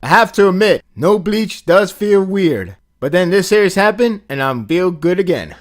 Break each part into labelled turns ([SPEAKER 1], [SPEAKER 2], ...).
[SPEAKER 1] I have to admit, no Bleach does feel weird. But then this series happened, and I'm feel good again.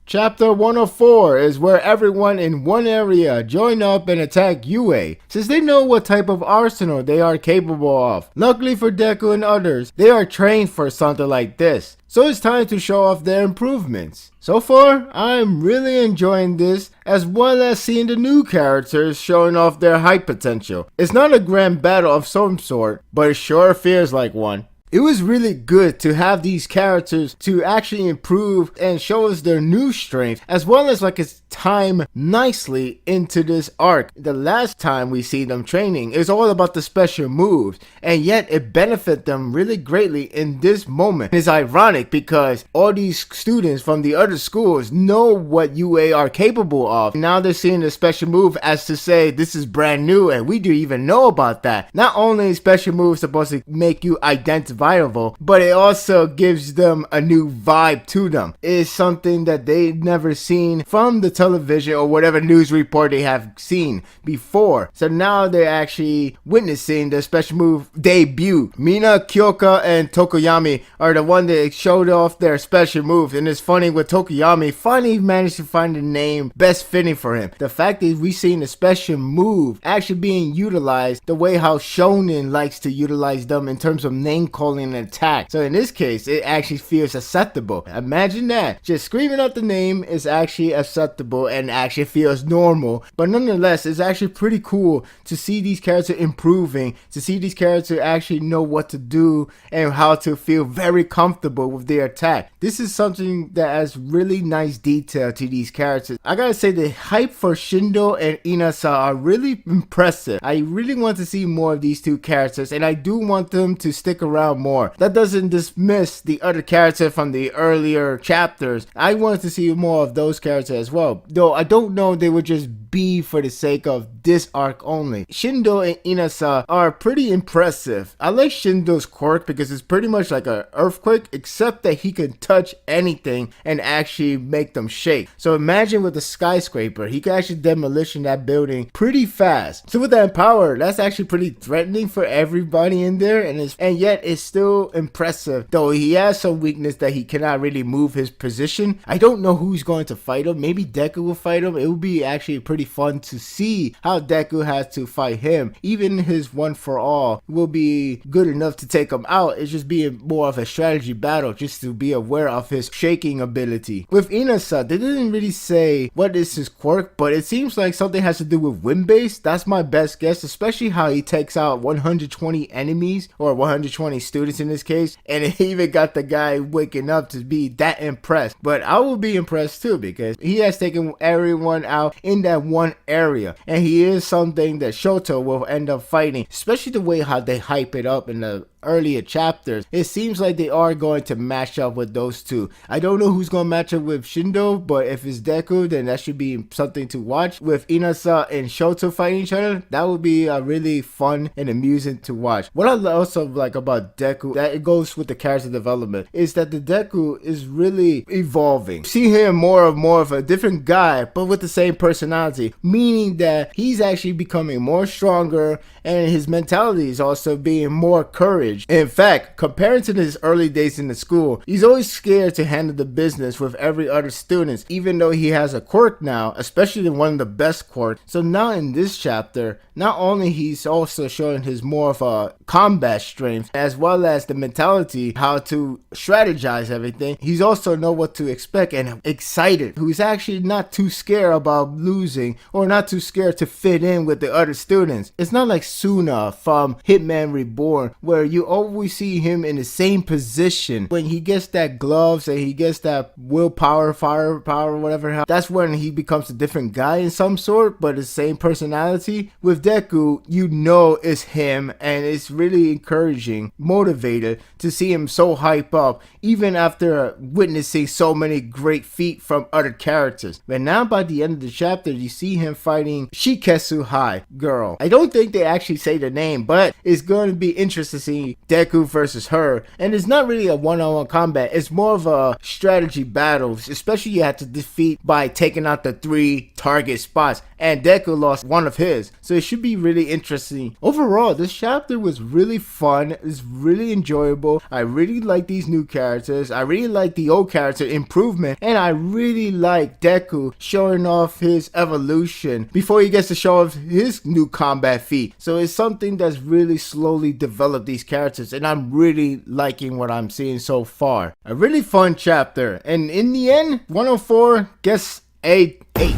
[SPEAKER 1] Chapter 104 is where everyone in one area join up and attack UA, since they know what type of arsenal they are capable of. Luckily for Deku and others, they are trained for something like this, so it's time to show off their improvements. So far, I'm really enjoying this, as well as seeing the new characters showing off their hype potential. It's not a grand battle of some sort, but it sure feels like one. It was really good to have these characters to actually improve and show us their new strength, as well as like it's time nicely into this arc. The last time we see them training is all about the special moves, and yet it benefit them really greatly in this moment. It's ironic because all these students from the other schools know what UA are capable of. Now they're seeing the special move as to say this is brand new and we didn't even know about that. Not only is special moves supposed to make you identify, but it also gives them a new vibe to them. It's something that they've never seen from the television or whatever news report they have seen before. So now they're actually witnessing the special move debut. Mina, Kyoka, and Tokoyami are the one that showed off their special move. And it's funny with Tokoyami finally managed to find the name best fitting for him. The fact that we've seen the special move actually being utilized the way how Shonen likes to utilize them in terms of name calling an attack. So in this case, it actually feels acceptable. Imagine that. Just screaming out the name is actually acceptable and actually feels normal. But nonetheless, it's actually pretty cool to see these characters improving, to see these characters actually know what to do and how to feel very comfortable with their attack. This is something that has really nice detail to these characters. I gotta say the hype for Shindo and Inasa are really impressive. I really want to see more of these two characters, and I do want them to stick around more. That doesn't dismiss the other characters from the earlier chapters. I want to see more of those characters as well, though I don't know they would just be for the sake of this arc only. Shindo and Inasa are pretty impressive. I like Shindo's quirk because it's pretty much like an earthquake, except that he can touch anything and actually make them shake. So imagine with a skyscraper, he can actually demolition that building pretty fast. So with that power, that's actually pretty threatening for everybody in there, and yet it's still impressive, though he has some weakness that he cannot really move his position. I don't know who's going to fight him. Maybe Deku will fight him. It would be actually pretty fun to see how Deku has to fight him. Even his one for all will be good enough to take him out. It's just being more of a strategy battle, just to be aware of his shaking ability. With Inasa, they didn't really say what is his quirk, but it seems like something has to do with wind base. That's my best guess, especially how he takes out 120 enemies, or 120 students in this case, and it even got the guy waking up to be that impressed. But I will be impressed too, because he has taken everyone out in that one area, and he is something that Shoto will end up fighting, especially the way how they hype it up in the earlier chapters. It seems like they are going to match up with those two. I don't know who's going to match up with Shindo, but if it's Deku, then that should be something to watch. With Inasa and Shoto fighting each other, that would be really fun and amusing to watch. What I also like about Deku, that it goes with the character development, is that the Deku is really evolving. See him more of a different guy, but with the same personality, meaning that he's actually becoming more stronger, and his mentality is also being more courage. In fact, comparing to his early days in the school, he's always scared to handle the business with every other student, even though he has a quirk now, especially one of the best quirks. So now in this chapter, not only he's also showing his more of a combat strength, as well as the mentality, how to strategize everything, he's also know what to expect and excited, who's actually not too scared about losing or not too scared to fit in with the other students. It's not like Suna from Hitman Reborn, where you always see him in the same position. When he gets that gloves and he gets that willpower, firepower, whatever, that's when he becomes a different guy in some sort, but the same personality. With Deku, you know it's him, and it's really encouraging, motivated to see him so hype up, even after witnessing so many great feats from other characters. But now by the end of the chapter, you see him fighting Shikesu High girl. I don't think they actually say the name, but it's going to be interesting to see Deku versus her. And it's not really a one-on-one combat, it's more of a strategy battle, especially you have to defeat by taking out the 3 target spots, and Deku lost one of his, so it should be really interesting. Overall, this chapter was really fun, it's really enjoyable. I really like these new characters, I really like the old character improvement, and I really like Deku showing off his evolution before he gets to show off his new combat feat. So it's something that's really slowly developed these characters, and I'm really liking what I'm seeing so far. A really fun chapter, and in the end, 104 gets a 8.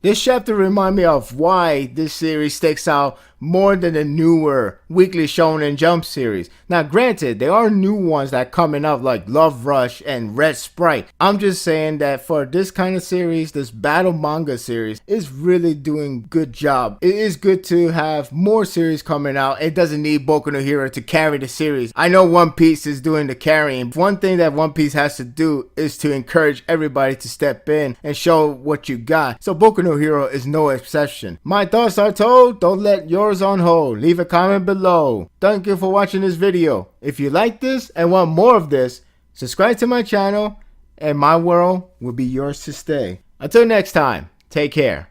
[SPEAKER 1] This chapter reminds me of why this series sticks out more than the newer Weekly Shonen Jump series. Now granted, there are new ones that coming up like Love Rush and Red Sprite. I'm just saying that for this kind of series, this battle manga series is really doing good job. It is good to have more series coming out. It doesn't need Boku no Hero to carry the series. I know One Piece is doing the carrying. One thing that One Piece has to do is to encourage everybody to step in and show what you got. So Boku no Hero is no exception. My thoughts are told. Don't let yours on hold. Leave a comment below. Thank you for watching this video. If you like this and want more of this, subscribe to my channel and my world will be yours to stay. Until next time, take care.